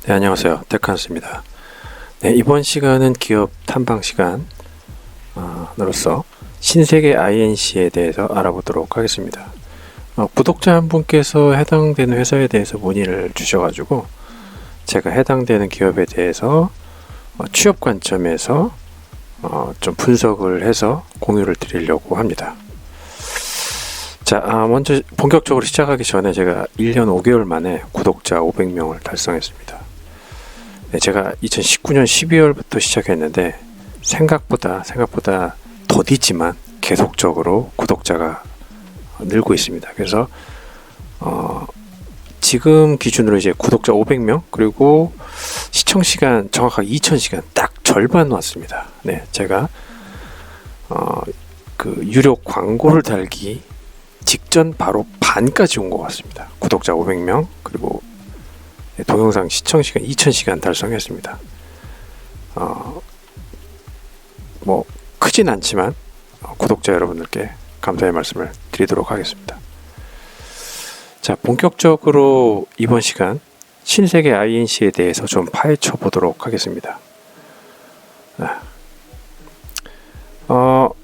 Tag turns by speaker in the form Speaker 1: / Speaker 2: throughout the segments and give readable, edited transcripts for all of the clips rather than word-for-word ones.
Speaker 1: 네, 안녕하세요. 테크한스입니다. 네, 이번 시간은 기업 탐방 시간으로서 신세계 INC에 대해서 알아보도록 하겠습니다. 구독자 한 분께서 해당되는 회사에 대해서 문의를 주셔가지고 제가 해당되는 기업에 대해서 취업 관점에서 좀 분석을 해서 공유를 드리려고 합니다. 자, 먼저 본격적으로 시작하기 전에 제가 1년 5개월 만에 구독자 500명을 달성했습니다. 네, 제가 2019년 12월부터 시작했는데 생각보다 더디지만 계속적으로 구독자가 늘고 있습니다. 그래서 지금 기준으로 이제 구독자 500명 그리고 시청 시간 정확하게 2000시간 딱 절반 왔습니다. 네, 제가 그 유료 광고를 달기 직전 바로 반까지 온 것 같습니다. 구독자 500명 그리고 동영상 시청시간 2000시간 달성했습니다. 뭐 크진 않지만 구독자 여러분들께 감사의 말씀을 드리도록 하겠습니다. 자, 본격적으로 이번 시간 신세계 INC에 대해서 좀 파헤쳐 보도록 하겠습니다.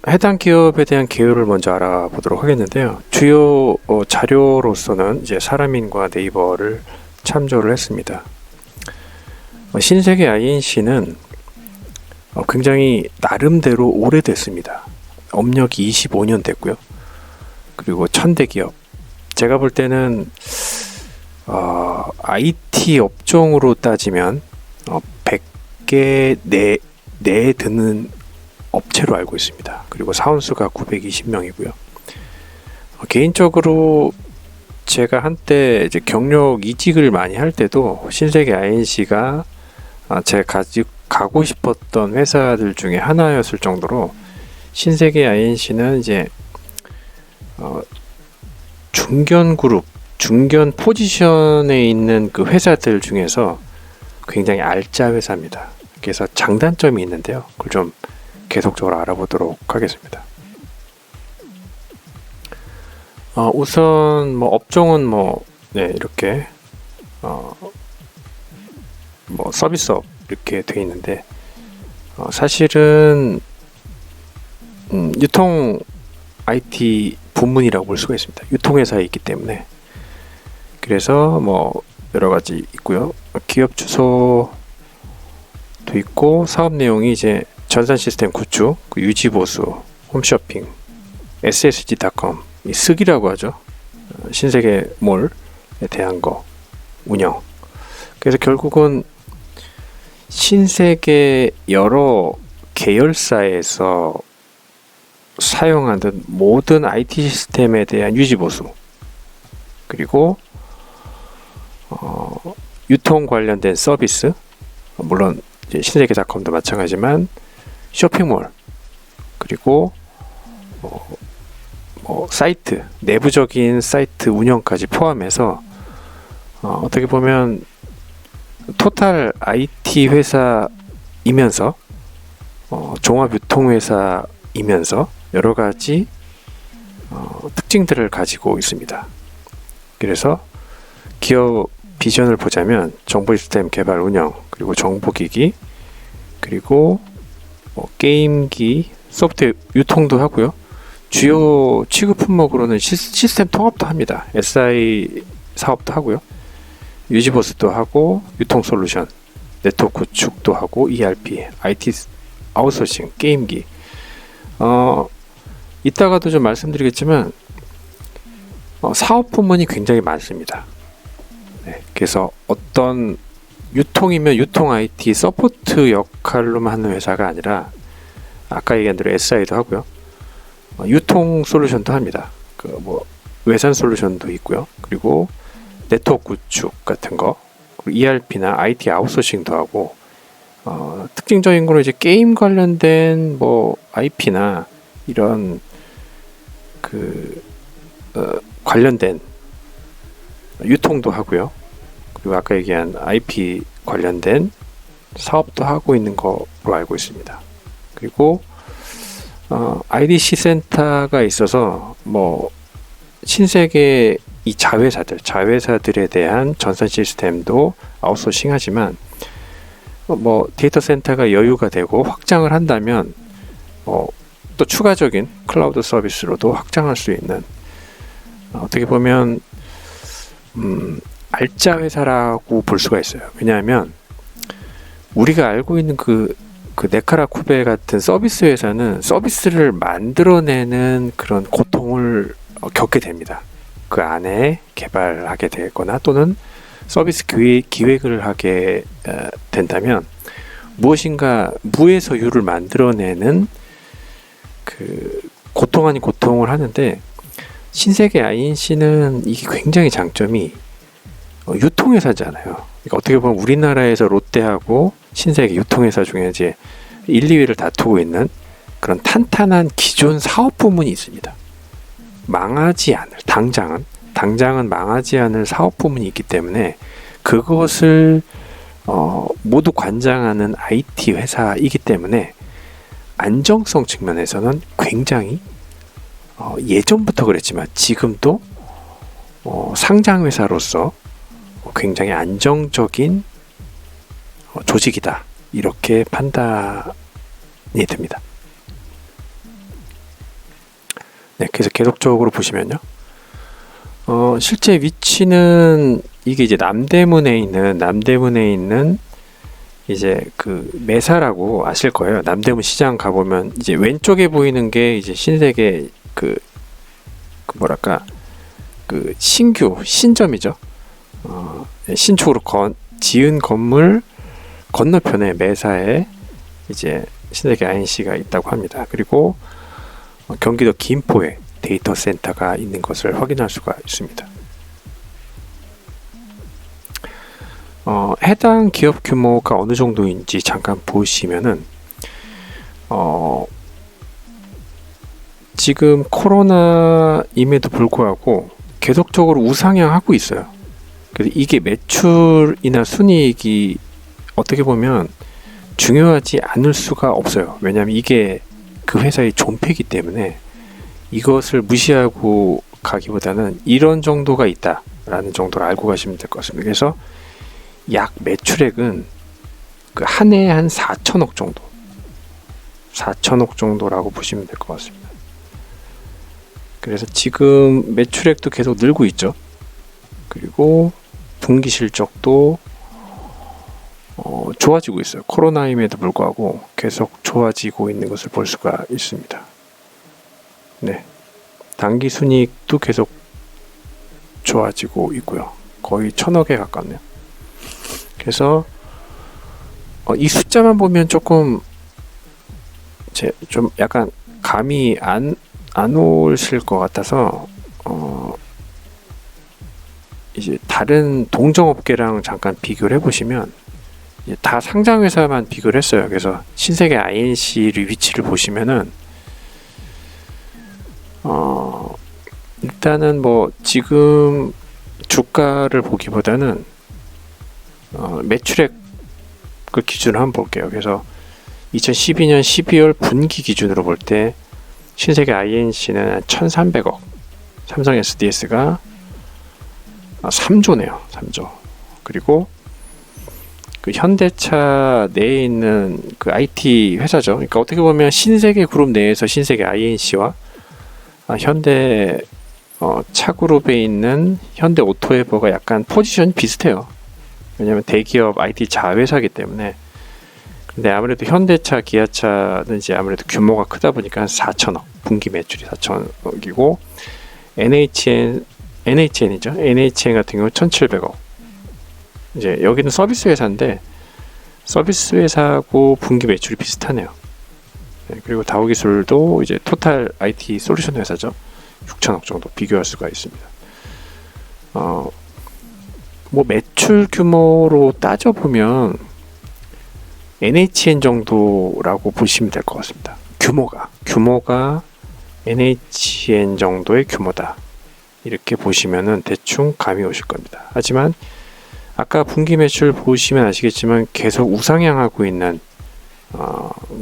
Speaker 1: 해당 기업에 대한 개요를 먼저 알아보도록 하겠는데요. 주요 자료로서는 이제 사람인과 네이버를 참조를 했습니다. 신세계 INC는 굉장히 나름대로 오래됐습니다. 업력이 25년 됐고요. 그리고 1000대 기업. 제가 볼 때는 IT 업종으로 따지면 100개 내에 드는 업체로 알고 있습니다. 그리고 사원수가 920명이고요. 개인적으로 제가 한때 이제 경력 이직을 많이 할 때도 신세계 INC가 제가 가고 싶었던 회사들 중에 하나였을 정도로 신세계 INC는 이제 중견 그룹, 중견 포지션에 있는 그 회사들 중에서 굉장히 알짜 회사입니다. 그래서 장단점이 있는데요. 그걸 좀 계속적으로 알아보도록 하겠습니다. 우선 뭐 업종은 이렇게 서비스업 이렇게 되어 있는데 사실은 유통 IT 부문이라고 볼 수가 있습니다. 유통회사에 있기 때문에. 그래서 여러 가지 있고요. 기업 주소도 있고 사업 내용이 이제 전산 시스템 구축, 유지 보수, 홈쇼핑, ssg.com, 쓱이라고 하죠. 신세계몰에 대한 거 운영. 그래서 결국은 신세계 여러 계열사에서 사용하는 모든 IT 시스템에 대한 유지 보수, 그리고 유통 관련된 서비스, 물론 이제 신세계닷컴도 마찬가지지만 쇼핑몰, 그리고 사이트, 내부적인 사이트 운영까지 포함해서 어떻게 보면 토탈 IT 회사이면서 종합 유통 회사이면서 여러 가지 특징들을 가지고 있습니다. 그래서 기업 비전을 보자면 정보 시스템 개발 운영, 그리고 정보기기, 그리고 게임기, 소프트웨어 유통도 하고요. 주요 취급 품목으로는 시스템 통합도 합니다. SI 사업도 하고요. 유지보스도 하고, 유통 솔루션, 네트워크 구축도 하고, ERP, IT 아웃소싱, 게임기. 이따가도 좀 말씀드리겠지만 사업 부문이 굉장히 많습니다. 네, 그래서 어떤 유통이면 유통 IT 서포트 역할로만 하는 회사가 아니라 아까 얘기한 대로 SI도 하고요. 유통 솔루션도 합니다. 외산 솔루션도 있고요. 그리고 네트워크 구축 같은 거, 그리고 ERP나 IT 아웃소싱도 하고, 특징적인 거는 이제 게임 관련된 IP나 이런 관련된 유통도 하고요. 그리고 아까 얘기한 IP 관련된 사업도 하고 있는 거로 알고 있습니다. 그리고 IDC 센터가 있어서 신세계 이 자회사들에 대한 전산 시스템도 아웃소싱하지만 뭐 데이터 센터가 여유가 되고 확장을 한다면 또 추가적인 클라우드 서비스로도 확장할 수 있는 어떻게 보면 알짜 회사라고 볼 수가 있어요. 왜냐하면 우리가 알고 있는 그 네카라 쿠베 같은 서비스 회사는 서비스를 만들어내는 그런 고통을 겪게 됩니다. 그 안에 개발하게 되거나 또는 서비스 기획을 하게 된다면 무엇인가 무에서 유를 만들어내는 그 고통 아닌 고통을 하는데, 신세계 INC는 이게 굉장히 장점이 유통회사잖아요. 그러니까 어떻게 보면 우리나라에서 롯데하고 신세계 유통회사 중에 이제 1, 2위를 다투고 있는 그런 탄탄한 기존 사업 부문이 있습니다. 망하지 않을, 당장은 망하지 않을 사업 부문이 있기 때문에 그것을 모두 관장하는 IT 회사이기 때문에 안정성 측면에서는 굉장히 예전부터 그랬지만 지금도 상장 회사로서 굉장히 안정적인 조직이다, 이렇게 판단이 됩니다. 네, 그래서 계속적으로 보시면요, 실제 위치는 이게 이제 남대문에 있는 이제 그 매사라고 아실 거예요. 남대문 시장 가보면 이제 왼쪽에 보이는 게 이제 신세계 그 뭐랄까 그 신점이죠. 신축으로 지은 건물 건너편에 매사에 이제 신세계 INC가 있다고 합니다. 그리고 경기도 김포에 데이터 센터가 있는 것을 확인할 수가 있습니다. 해당 기업 규모가 어느 정도인지 잠깐 보시면은 지금 코로나임에도 불구하고 계속적으로 우상향하고 있어요. 그래서 이게 매출이나 순이익이 어떻게 보면 중요하지 않을 수가 없어요. 왜냐하면 이게 그 회사의 존폐이기 때문에 이것을 무시하고 가기보다는 이런 정도가 있다라는 정도로 알고 가시면 될 것 같습니다. 그래서 약 매출액은 그 한 해에 한 4천억 정도라고 보시면 될 것 같습니다. 그래서 지금 매출액도 계속 늘고 있죠. 그리고 분기 실적도 좋아지고 있어요. 코로나임에도 불구하고 계속 좋아지고 있는 것을 볼 수가 있습니다. 네, 당기 순이익도 계속 좋아지고 있고요. 거의 1,000억에 가깝네요. 그래서 이 숫자만 보면 조금 좀 약간 감이 안 오실 것 같아서 이제 다른 동종업계랑 잠깐 비교를 해보시면 다 상장회사만 비교를 했어요. 그래서 신세계 INC의 위치를 보시면은 일단은 뭐 지금 주가를 보기보다는 매출액을 기준으로 한번 볼게요. 그래서 2012년 12월 분기 기준으로 볼 때 신세계 INC는 1,300억, 삼성 SDS가 3조네요. 3조. 그리고 그 현대차 내에 있는 그 IT 회사죠. 그러니까 어떻게 보면 신세계 그룹 내에서 신세계 INC와 현대 차 그룹에 있는 현대 오토에버가 약간 포지션이 비슷해요. 왜냐하면 대기업 IT 자회사이기 때문에. 근데 아무래도 현대차, 기아차는 이제 아무래도 규모가 크다 보니까 한 4천억, 분기 매출이 4천억이고 NHN이죠. NHN 같은 경우 1,700억. 이제 여기는 서비스 회사인데 서비스 회사하고 분기 매출이 비슷하네요. 네, 그리고 다우기술도 이제 토탈 IT 솔루션 회사죠. 6천억 정도 비교할 수가 있습니다. 뭐 매출 규모로 따져보면 NHN 정도라고 보시면 될 것 같습니다. 규모가 NHN 정도의 규모다, 이렇게 보시면은 대충 감이 오실 겁니다. 하지만 아까 분기 매출 보시면 아시겠지만 계속 우상향하고 있는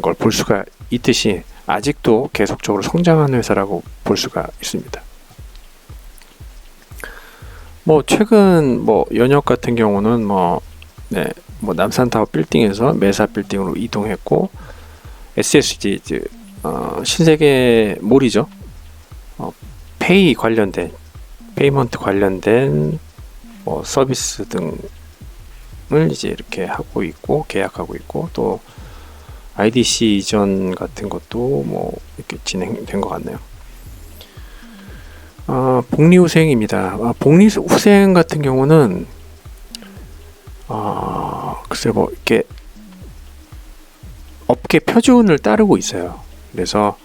Speaker 1: 걸 볼 수가 있듯이 아직도 계속적으로 성장하는 회사라고 볼 수가 있습니다. 뭐 최근 뭐 연혁 같은 경우는 뭐 남산타워 빌딩에서 메사 빌딩으로 이동했고 SSG 신세계몰이죠. 페이먼트 관련된 뭐 서비스 등을 이제 이렇게 하고 있고 계약하고 있고 또 IDC 이전 같은 것도 뭐 이렇게 진행된 것 같네요. 복리후생입니다. 복리후생 같은 경우는 글쎄 뭐 이렇게 업계 표준을 따르고 있어요. 그래서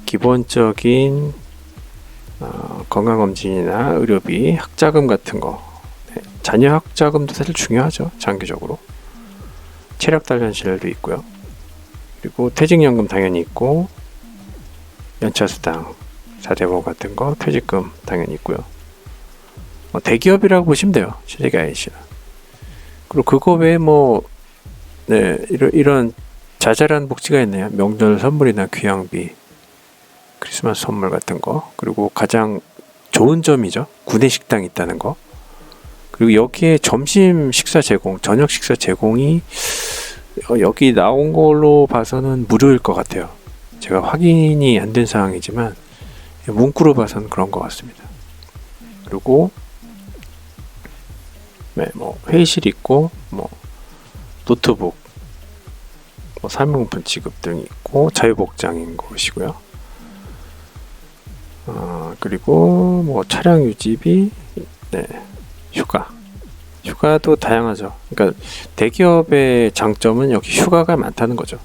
Speaker 1: 기본적인 건강검진이나 의료비, 학자금 같은 거, 자녀 학자금도 사실 중요하죠. 장기적으로. 체력 단련실도 있고요. 그리고 퇴직연금 당연히 있고 연차수당, 4대보험 같은 거, 퇴직금 당연히 있고요. 대기업이라고 보시면 돼요. 신세계 IC는. 그리고 그거 외에 이런 자잘한 복지가 있네요. 명절 선물이나 귀향비, 크리스마스 선물 같은 거. 그리고 가장 좋은 점이죠. 구내식당 있다는 거. 그리고 여기에 점심 식사 제공, 저녁 식사 제공이 여기 나온 걸로 봐서는 무료일 것 같아요. 제가 확인이 안 된 사항이지만 문구로 봐서는 그런 것 같습니다. 그리고 뭐 회의실 있고 뭐 노트북, 뭐 사무용품 지급 등이 있고 자유복장인 것이고요. 그리고 뭐 차량 유지비, 휴가도 다양하죠. 그러니까 대기업의 장점은 여기 휴가가 많다는 거죠.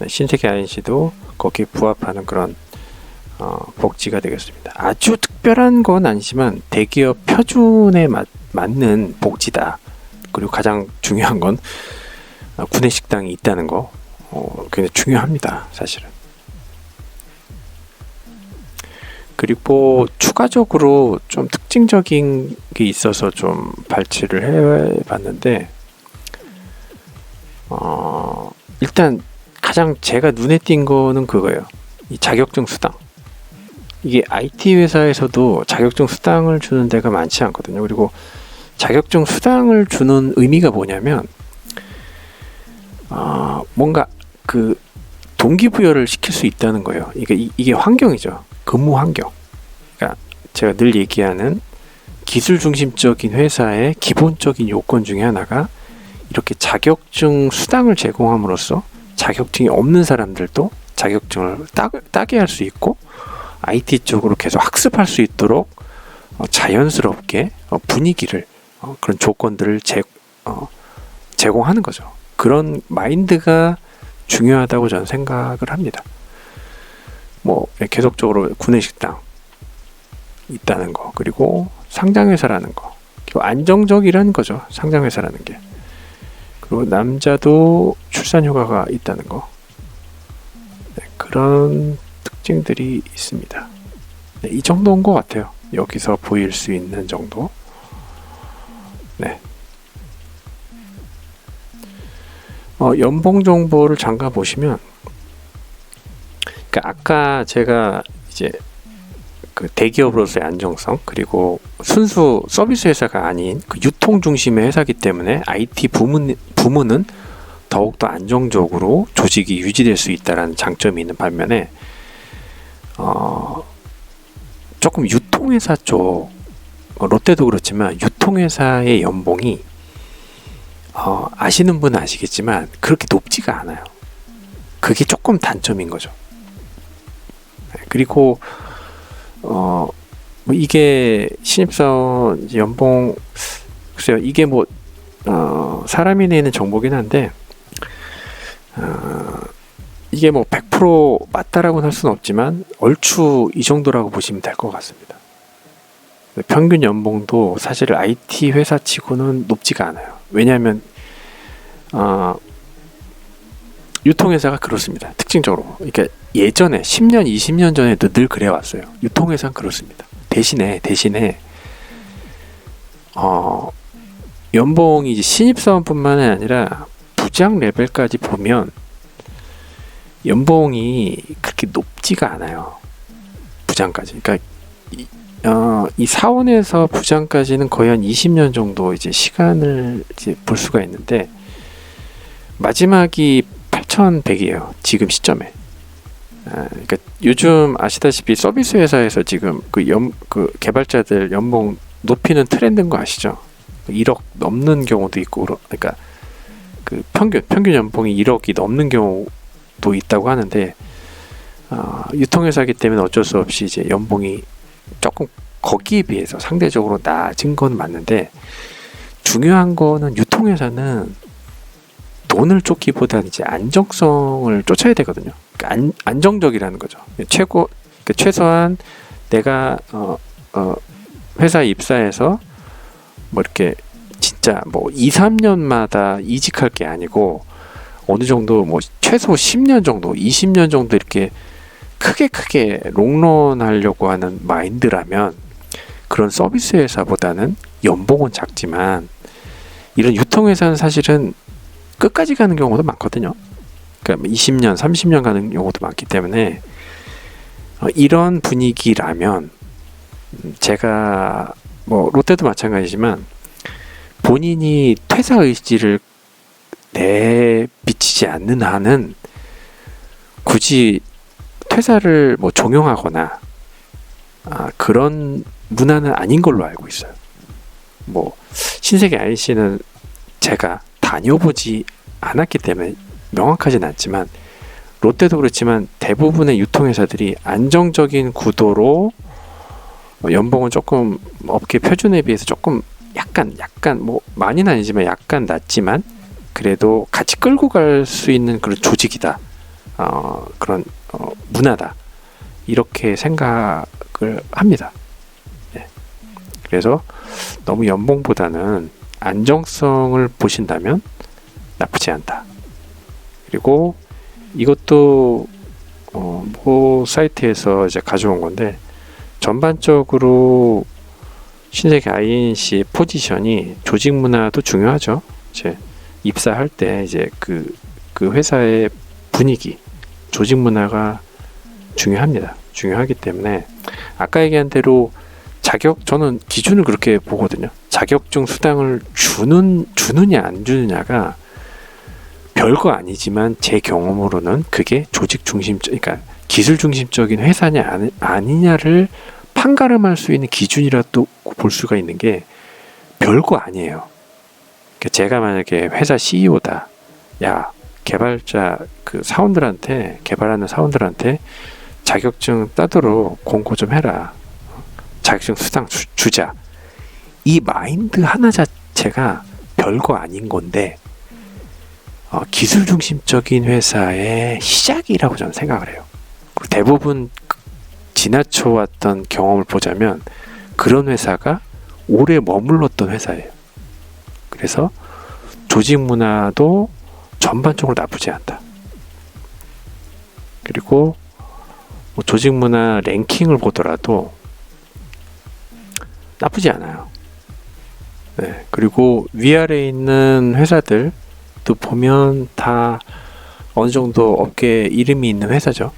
Speaker 1: 신세계 INC도 거기에 부합하는 그런 복지가 되겠습니다. 아주 특별한 건 아니지만 대기업 표준에 맞는 복지다. 그리고 가장 중요한 건 구내식당이 있다는 거 굉장히 중요합니다. 사실은. 그리고 추가적으로 좀 특징적인 게 있어서 좀 발췌를 해봤는데 일단 가장 제가 눈에 띈 거는 그거예요. 이 자격증 수당. 이게 IT 회사에서도 자격증 수당을 주는 데가 많지 않거든요. 그리고 자격증 수당을 주는 의미가 뭐냐면 뭔가 그 동기부여를 시킬 수 있다는 거예요. 이게 환경이죠. 근무 환경. 그러니까 제가 늘 얘기하는 기술 중심적인 회사의 기본적인 요건 중에 하나가 이렇게 자격증 수당을 제공함으로써 자격증이 없는 사람들도 자격증을 따게 할 수 있고 IT 쪽으로 계속 학습할 수 있도록 자연스럽게 분위기를 그런 조건들을 제공하는 거죠. 그런 마인드가 중요하다고 저는 생각을 합니다. 뭐 계속적으로 구내식당 있다는 거, 그리고 상장회사라는 거, 그리고 안정적이라는 거죠. 상장회사라는 게. 그리고 남자도 출산휴가가 있다는 거. 그런 특징들이 있습니다. 이 정도인 것 같아요. 여기서 보일 수 있는 정도. 연봉 정보를 잠깐 보시면, 그러니까 아까 제가 이제 그 대기업으로서의 안정성, 그리고 순수 서비스 회사가 아닌 그 유통 중심의 회사이기 때문에 IT 부문은 더욱더 안정적으로 조직이 유지될 수 있다는 장점이 있는 반면에 조금 유통회사 쪽, 롯데도 그렇지만 유통회사의 연봉이 아시는 분은 아시겠지만 그렇게 높지가 않아요. 그게 조금 단점인 거죠. 그리고 뭐 이게 신입사원 연봉, 글쎄요, 이게 뭐 사람이 내는 정보긴 한데 이게 뭐 100% 맞다라고는 할 수는 없지만 얼추 이 정도라고 보시면 될 것 같습니다. 평균 연봉도 사실 IT 회사치고는 높지가 않아요. 왜냐하면 유통회사가 그렇습니다. 특징적으로. 그러니까 예전에 10년, 20년 전에도 늘 그래왔어요. 유통회사는 그렇습니다. 대신에 연봉이 이제 신입사원뿐만 아니라 부장 레벨까지 보면 연봉이 그렇게 높지가 않아요. 부장까지. 그러니까 이 사원에서 부장까지는 거의 한 20년 정도 이제 시간을 이제 볼 수가 있는데 마지막이 8,100이에요. 지금 시점에. 그러니까 요즘 아시다시피 서비스 회사에서 지금 그 개발자들 연봉 높이는 트렌드인 거 아시죠? 1억 넘는 경우도 있고, 그러니까 그 평균 연봉이 1억이 넘는 경우도 있다고 하는데, 유통회사이기 때문에 어쩔 수 없이 이제 연봉이 조금 거기에 비해서 상대적으로 낮은 건 맞는데, 중요한 거는 유통회사는 돈을 쫓기보다는 이제 안정성을 쫓아야 되거든요. 그러니까 안정적이라는 거죠. 그러니까 최소한 내가 회사에 입사해서 뭐 이렇게 진짜 뭐 2, 3년마다 이직할 게 아니고 어느 정도 뭐 최소 10년 정도, 20년 정도 이렇게 크게 롱런 하려고 하는 마인드라면 그런 서비스 회사보다는 연봉은 작지만 이런 유통회사는 사실은 끝까지 가는 경우도 많거든요. 그러니까 20년, 30년 가는 경우도 많기 때문에 이런 분위기라면 제가 뭐 롯데도 마찬가지지만 본인이 퇴사 의지를 내비치지 않는 한은 굳이 퇴사를 뭐 종용하거나 그런 문화는 아닌 걸로 알고 있어요. 뭐 신세계 INC는 제가 다녀보지 않았기 때문에 명확하진 않지만 롯데도 그렇지만 대부분의 유통회사들이 안정적인 구도로 연봉은 조금 업계 표준에 비해서 조금 약간 뭐 많이는 아니지만 약간 낮지만 그래도 같이 끌고 갈 수 있는 그런 조직이다. 그런 문화다. 이렇게 생각을 합니다. 네. 그래서 너무 연봉보다는 안정성을 보신다면 나쁘지 않다. 그리고 이것도 모 사이트에서 이제 가져온 건데 전반적으로 신세계 INC 포지션이 조직 문화도 중요하죠. 이제 입사할 때 이제 그 회사의 분위기, 조직 문화가 중요합니다. 중요하기 때문에 아까 얘기한 대로 저는 기준을 그렇게 보거든요. 자격증 수당을 주느냐 안 주느냐가 별거 아니지만 제 경험으로는 그게 조직 중심적, 그러니까 기술 중심적인 회사냐 아니냐를 판가름할 수 있는 기준이라도 볼 수가 있는 게 별거 아니에요. 그러니까 제가 만약에 회사 CEO다, 야 개발자 개발하는 사원들한테 자격증 따도록 공고 좀 해라. 자격증 수당 주자. 이 마인드 하나 자체가 별거 아닌 건데 기술 중심적인 회사의 시작이라고 저는 생각을 해요. 그리고 대부분 지나쳐왔던 경험을 보자면 그런 회사가 오래 머물렀던 회사예요. 그래서 조직 문화도 전반적으로 나쁘지 않다. 그리고 뭐 조직 문화 랭킹을 보더라도 나쁘지 않아요. 네, 그리고 위아래에 있는 회사들도 보면 다 어느 정도 업계에 이름이 있는 회사죠.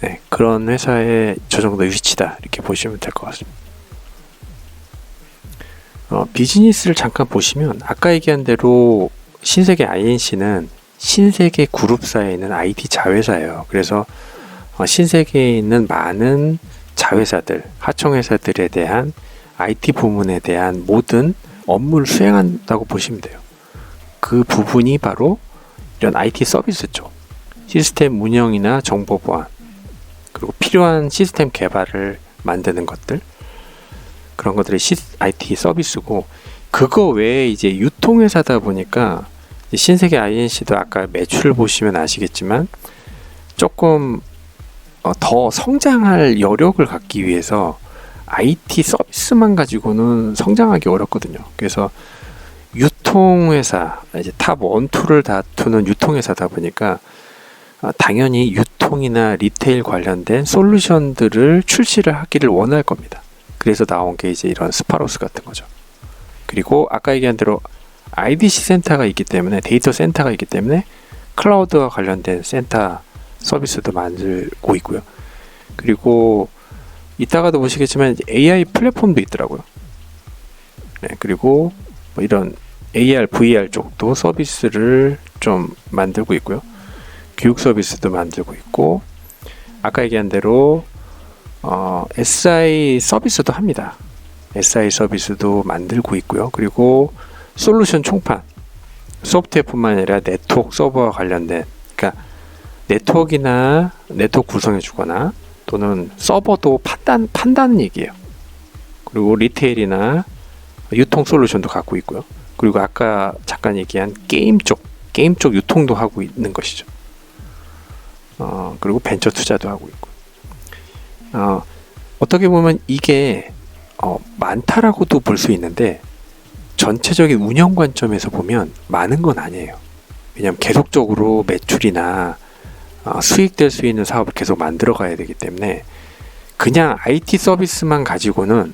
Speaker 1: 네, 그런 회사의 저 정도의 위치다 이렇게 보시면 될 것 같습니다. 비즈니스를 잠깐 보시면 아까 얘기한 대로 신세계 INC는 신세계 그룹사에 있는 IT 자회사예요. 그래서 신세계에 있는 많은 자회사들, 하청회사들에 대한 IT 부문에 대한 모든 업무를 수행한다고 보시면 돼요. 그 부분이 바로 이런 IT 서비스 쪽, 시스템 운영이나 정보 보안, 그리고 필요한 시스템 개발을 만드는 것들, 그런 것들이 IT 서비스고, 그거 외에 이제 유통회사다 보니까 신세계 INC도 아까 매출을 보시면 아시겠지만 조금 더 성장할 여력을 갖기 위해서 IT 서비스만 가지고는 성장하기 어렵거든요. 그래서 유통회사, 이제 탑 1, 2를 다투는 유통회사다 보니까 당연히 유통이나 리테일 관련된 솔루션들을 출시를 하기를 원할 겁니다. 그래서 나온 게 이제 이런 스파로스 같은 거죠. 그리고 아까 얘기한 대로 IDC 센터가 있기 때문에, 데이터 센터가 있기 때문에 클라우드와 관련된 센터 서비스도 만들고 있고요. 그리고 이따가도 보시겠지만 AI 플랫폼도 있더라고요. 네, 그리고 뭐 이런 AR, VR 쪽도 서비스를 좀 만들고 있고요. 교육 서비스도 만들고 있고, 아까 얘기한 대로 SI 서비스도 합니다. SI 서비스도 만들고 있고요. 그리고 솔루션 총판, 소프트웨어뿐만 아니라 네트워크 서버와 관련된, 그러니까 네트워크 구성해 주거나 또는 서버도 판단 얘기예요. 그리고 리테일이나 유통 솔루션도 갖고 있고요. 그리고 아까 잠깐 얘기한 게임 쪽 유통도 하고 있는 것이죠. 그리고 벤처 투자도 하고 있고. 어떻게 보면 이게 많다라고도 볼 수 있는데, 전체적인 운영 관점에서 보면 많은 건 아니에요. 왜냐하면 계속적으로 매출이나 수익될 수 있는 사업을 계속 만들어 가야 되기 때문에 그냥 IT 서비스만 가지고는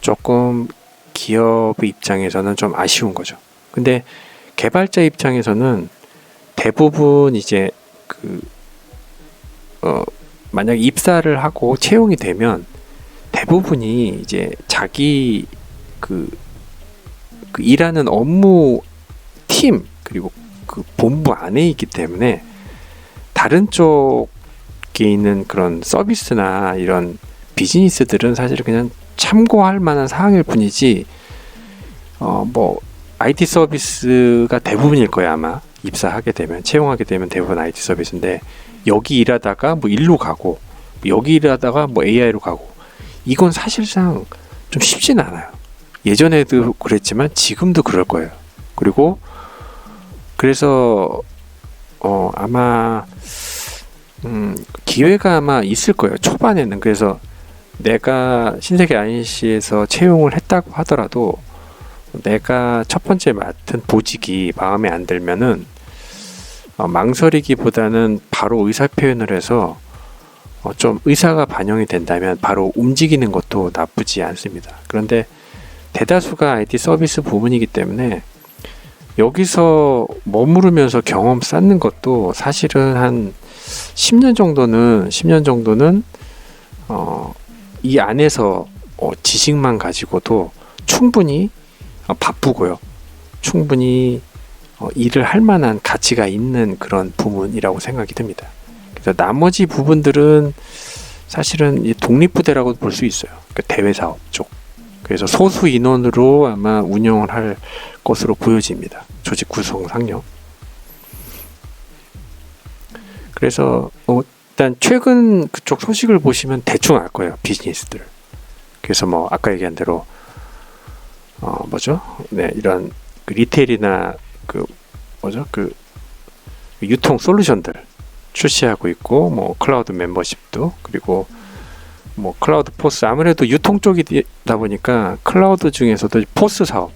Speaker 1: 조금 기업의 입장에서는 좀 아쉬운 거죠. 근데 개발자 입장에서는 대부분 이제 만약 입사를 하고 채용이 되면 대부분이 이제 자기 일하는 업무 팀 그리고 그 본부 안에 있기 때문에 다른 쪽에 있는 그런 서비스나 이런 비즈니스들은 사실 그냥 참고할 만한 사항일 뿐이지, 뭐 IT 서비스가 대부분일 거야. 아마 입사하게 되면, 채용하게 되면 대부분 IT 서비스인데, 여기 일하다가 뭐 일로 가고, 여기 일하다가 뭐 AI로 가고, 이건 사실상 좀 쉽진 않아요. 예전에도 그랬지만 지금도 그럴 거예요. 그리고 그래서 아마 기회가 아마 있을 거예요, 초반에는. 그래서 내가 신세계 INC에서 채용을 했다고 하더라도 내가 첫 번째 맡은 보직이 마음에 안 들면은 망설이기보다는 바로 의사 표현을 해서 좀 의사가 반영이 된다면 바로 움직이는 것도 나쁘지 않습니다. 그런데 대다수가 IT 서비스 부문이기 때문에 여기서 머무르면서 경험 쌓는 것도 사실은 한 10년 정도는 이 안에서 지식만 가지고도 충분히 바쁘고요. 충분히 일을 할 만한 가치가 있는 그런 부문이라고 생각이 듭니다. 그래서 나머지 부분들은 사실은 독립부대라고 볼 수 있어요. 그러니까 대외사업 쪽. 그래서 소수 인원으로 아마 운영을 할 것으로 보여집니다. 조직 구성상요. 그래서 일단 최근 그쪽 소식을 보시면 대충 알 거예요, 비즈니스들. 그래서 뭐 아까 얘기한 대로 네, 이런 리테일이나 유통 솔루션들 출시하고 있고, 뭐 클라우드 멤버십도, 그리고 뭐 클라우드 포스, 아무래도 유통 쪽이다 보니까 클라우드 중에서도 포스 사업,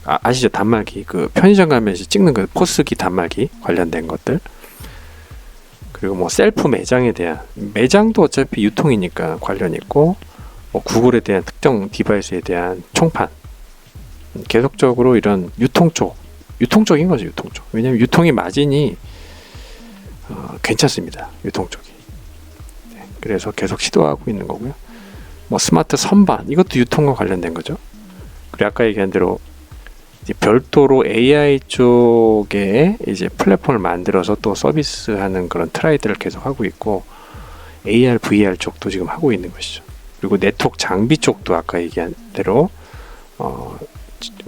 Speaker 1: 아시죠? 단말기, 그 편의점 가면 찍는 그 포스기 단말기 관련된 것들, 그리고 뭐 셀프 매장에 대한, 매장도 어차피 유통이니까 관련 있고, 뭐 구글에 대한 특정 디바이스에 대한 총판, 계속적으로 이런 유통적인 거죠. 유통 쪽. 왜냐면 유통이 마진이 괜찮습니다, 유통 쪽이. 네, 그래서 계속 시도하고 있는 거고요. 뭐 스마트 선반, 이것도 유통과 관련된 거죠. 그리고 아까 얘기한 대로 이제 별도로 AI 쪽에 이제 플랫폼을 만들어서 또 서비스하는 그런 트라이들을 계속 하고 있고, AR, VR 쪽도 지금 하고 있는 것이죠. 그리고 네트워크 장비 쪽도 아까 얘기한 대로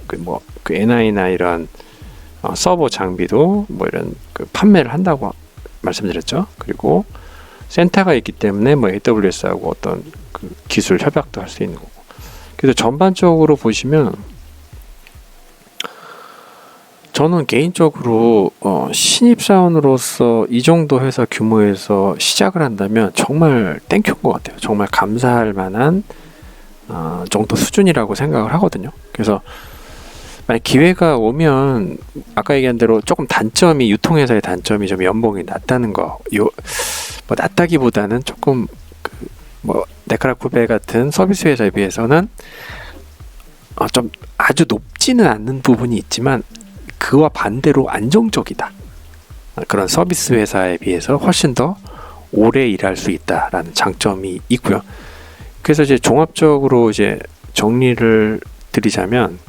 Speaker 1: 그 NI나 이런 서버 장비도 뭐 이런 그 판매를 한다고 말씀드렸죠. 그리고 센터가 있기 때문에 뭐 AWS하고 어떤 그 기술 협약도 할 수 있는 거고. 그래서 전반적으로 보시면 저는 개인적으로 신입사원으로서 이 정도 회사 규모에서 시작을 한다면 정말 땡큐인 것 같아요. 정말 감사할 만한 정도 수준이라고 생각을 하거든요. 그래서 만약 기회가 오면 아까 얘기한 대로 조금 단점이, 유통회사의 단점이 좀 연봉이 낮다는 거, 뭐 낮다기보다는 조금 뭐 네카라쿠베 같은 서비스 회사에 비해서는 좀 아주 높지는 않는 부분이 있지만 그와 반대로 안정적이다. 그런 서비스 회사에 비해서 훨씬 더 오래 일할 수 있다라는 장점이 있고요. 그래서 이제 종합적으로 이제 정리를 드리자면,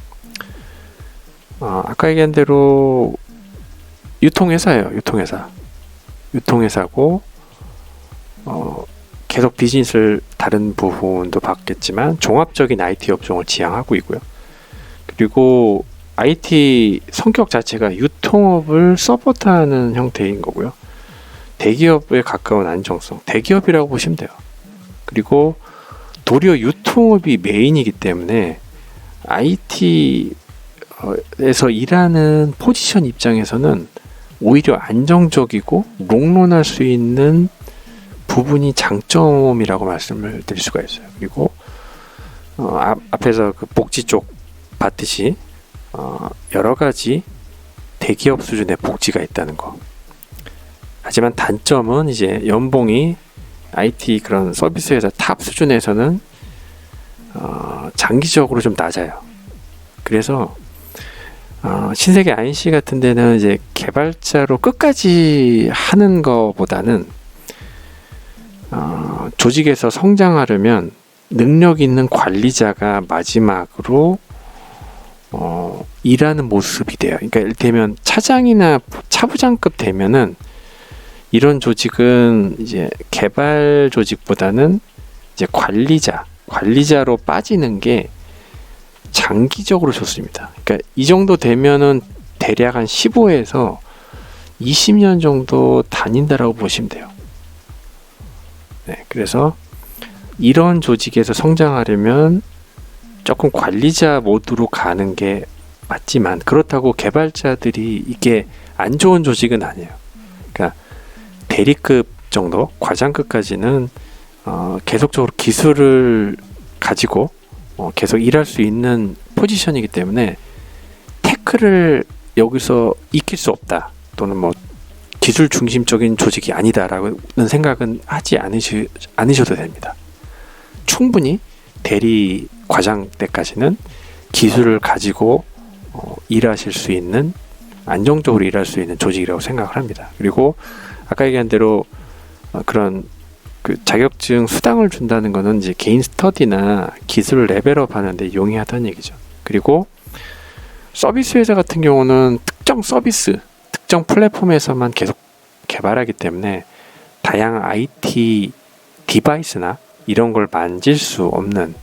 Speaker 1: 아까 얘기한 대로 유통회사예요. 유통회사고, 계속 비즈니스를 다른 부분도 받겠지만 종합적인 IT 업종을 지향하고 있고요. 그리고 IT 성격 자체가 유통업을 서포트하는 형태인 거고요. 대기업에 가까운 안정성, 대기업이라고 보시면 돼요. 그리고 도리어 유통업이 메인이기 때문에 IT에서 일하는 포지션 입장에서는 오히려 안정적이고 롱런할 수 있는 부분이 장점이라고 말씀을 드릴 수가 있어요. 그리고 앞에서 그 복지 쪽 봤듯이 여러 가지 대기업 수준의 복지가 있다는 거. 하지만 단점은 이제 연봉이 IT 그런 서비스 회사 탑 수준에서는 장기적으로 좀 낮아요. 그래서 신세계 INC 같은 데는 이제 개발자로 끝까지 하는 것보다는 조직에서 성장하려면 능력 있는 관리자가 마지막으로 일하는 모습이 돼요. 그러니까 이를테면 차장이나 차부장급 되면은 이런 조직은 이제 개발 조직보다는 이제 관리자로 빠지는 게 장기적으로 좋습니다. 그러니까 이 정도 되면은 대략 한 15에서 20년 정도 다닌다라고 보시면 돼요. 네, 그래서 이런 조직에서 성장하려면 조금 관리자 모드로 가는 게 맞지만 그렇다고 개발자들이 이게 안 좋은 조직은 아니에요. 그러니까 대리급 정도, 과장급까지는 계속적으로 기술을 가지고 계속 일할 수 있는 포지션이기 때문에 태클을 여기서 익힐 수 없다 또는 뭐 기술 중심적인 조직이 아니다라는 생각은 하지 않으셔도 됩니다. 충분히 대리 과장 때까지는 기술을 가지고 일하실 수 있는 안정적으로 일할 수 있는 조직이라고 생각을 합니다. 그리고 아까 얘기한 대로 그런 그 자격증 수당을 준다는 거는 이제 개인 스터디나 기술을 레벨업 하는데 용이하다는 얘기죠. 그리고 서비스 회사 같은 경우는 특정 서비스, 특정 플랫폼에서만 계속 개발하기 때문에 다양한 IT 디바이스나 이런 걸 만질 수 없는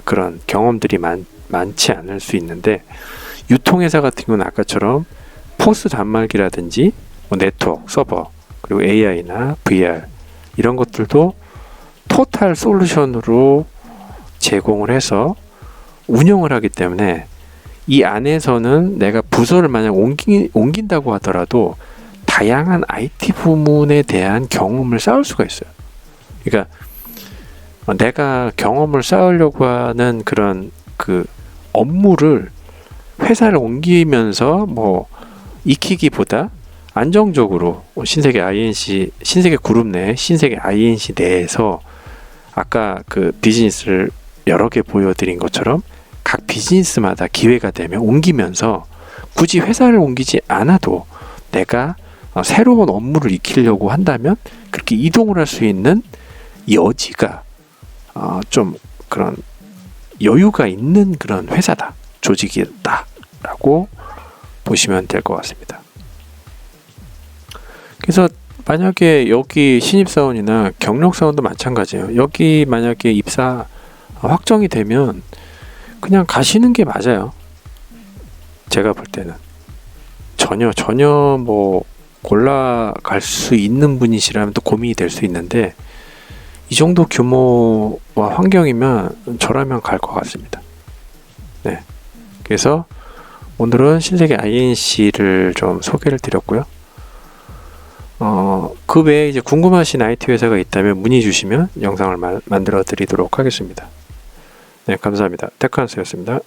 Speaker 1: 그런 경험들이 많지 않을 수 있는데 유통회사 같은 경우는 아까처럼 포스 단말기라든지 뭐 네트워크, 서버, 그리고 AI나 VR 이런 것들도 토탈 솔루션으로 제공을 해서 운영을 하기 때문에 이 안에서는 내가 부서를 만약 옮긴다고 하더라도 다양한 IT 부문에 대한 경험을 쌓을 수가 있어요. 그러니까 내가 경험을 쌓으려고 하는 그런 그 업무를 회사를 옮기면서 뭐 익히기보다 안정적으로 신세계 INC, 신세계 그룹 내 신세계 INC 내에서 아까 그 비즈니스를 여러 개 보여드린 것처럼 각 비즈니스마다 기회가 되면 옮기면서 굳이 회사를 옮기지 않아도 내가 새로운 업무를 익히려고 한다면 그렇게 이동을 할 수 있는 여지가 좀 그런 여유가 있는 그런 회사다, 조직이다라고 보시면 될 것 같습니다. 그래서 만약에 여기 신입사원이나 경력사원도 마찬가지예요. 여기 만약에 입사 확정이 되면 그냥 가시는 게 맞아요. 제가 볼 때는 전혀 뭐 골라갈 수 있는 분이시라면 또 고민이 될 수 있는데 이 정도 규모와 환경이면 저라면 갈 것 같습니다. 네, 그래서 오늘은 신세계 INC를 좀 소개를 드렸고요. 그 외에 이제 궁금하신 IT 회사가 있다면 문의 주시면 영상을 만들어 드리도록 하겠습니다. 네, 감사합니다. 테크한스였습니다.